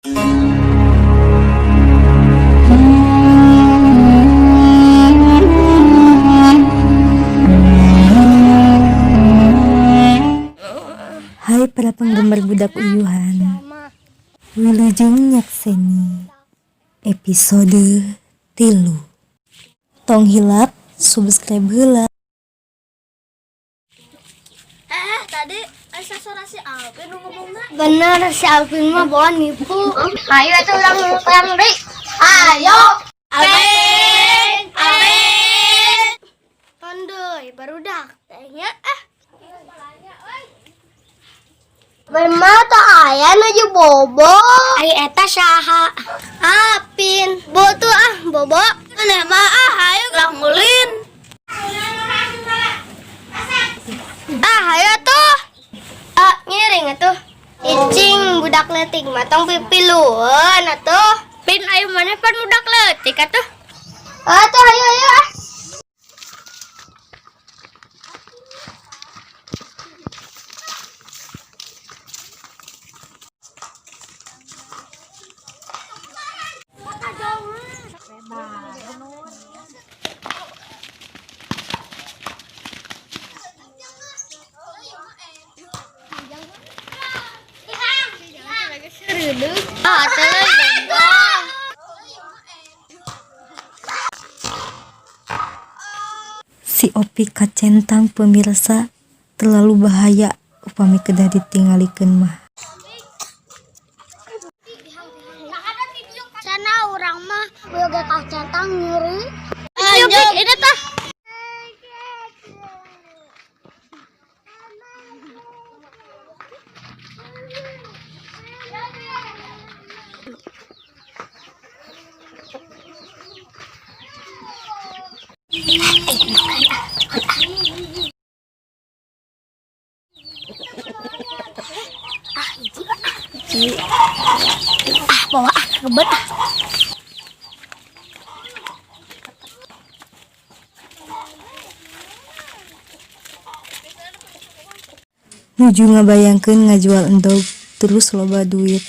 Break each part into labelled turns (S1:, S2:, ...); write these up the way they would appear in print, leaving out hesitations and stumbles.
S1: Hai para penggemar budak uyuhan, wilujeng nyakseni episode 3. Tong hilap subscribe heula.
S2: Tadi asa suara si Alvin ngomongna.
S3: Bener, si Alvin mah bola nipu.
S2: Ayo itu ulang deh. Ayo. Alvin.
S3: Tondoi barudak tehnya
S2: Bermau tak aya nuju bobo.
S3: Ai eta saha? Apin. Bo tuh bobo.
S2: Nah mah ayo gelang ngulin.
S3: Ayo tuh. Ngiring atuh. Icing budak leutik mah tong pipilueun atuh.
S2: Pin ayo mana pan budak leutik atuh.
S3: Atuh ayo.
S1: Si Opi kacentang pemirsa terlalu bahaya upami kedah ditinggalikeun mah.
S3: Sana urang mah boga kacentang nyeri.
S2: Anjing ini tah.
S3: Bawa kebet.
S1: Nuju ngabayangkeun ngajual endog terus loba duit.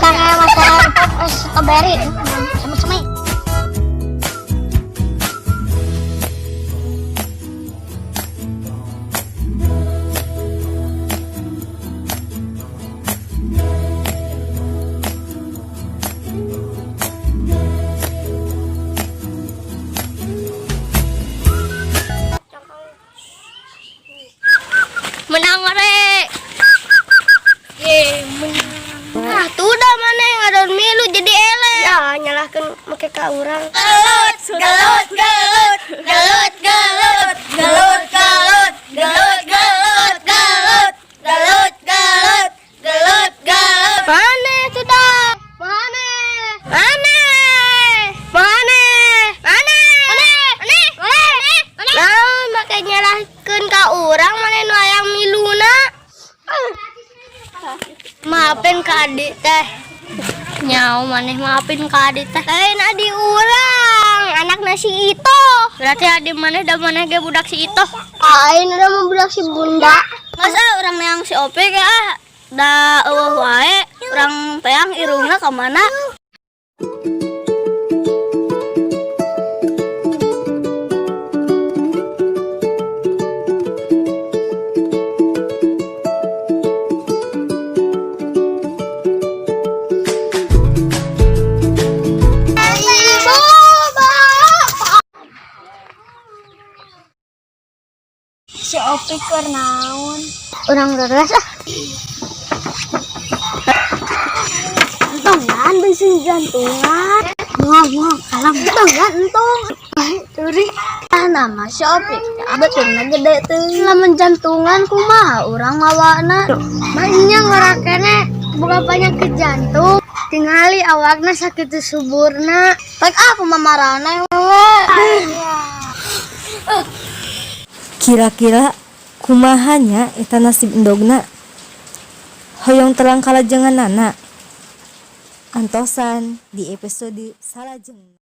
S3: Kayak masalah strawberry sama-sama.
S2: Menang rek.
S3: Nah, tuh dah mana yang ada milu jadi elek. Ya, nyalahkan make ka urang.
S2: Galut.
S3: Mana sudah? Mana? Nah, make nyalahkan ka urang mana nu hayang miluna. Maafin ka adik teh.
S2: Nyau maneh maafin ka adik teh.
S3: Lain adik urang, anak nasi itu.
S2: Berarti adik maneh da maneh ge budak si Ito.
S3: Ain udah mau budak si bunda.
S2: Masa orang yang si Ope ge da eueuh wae, urang teang irungna ka mana?
S3: Si Opi keur naon? Urang leres Entongan bensin jantungan. Mau kalem entongan entong. Turi tahan
S2: nama si Opik betul gede tuh lamun jantungan kumaha urang mawana
S3: Maknya ngorakene bukan penyakit jantung. Tingali awakna sakit suburna.
S2: rek aku mamarana
S1: Kira-kira kumahanya eta nasib endogna hoyong terang kalajengan nana antosan di episode salajeng.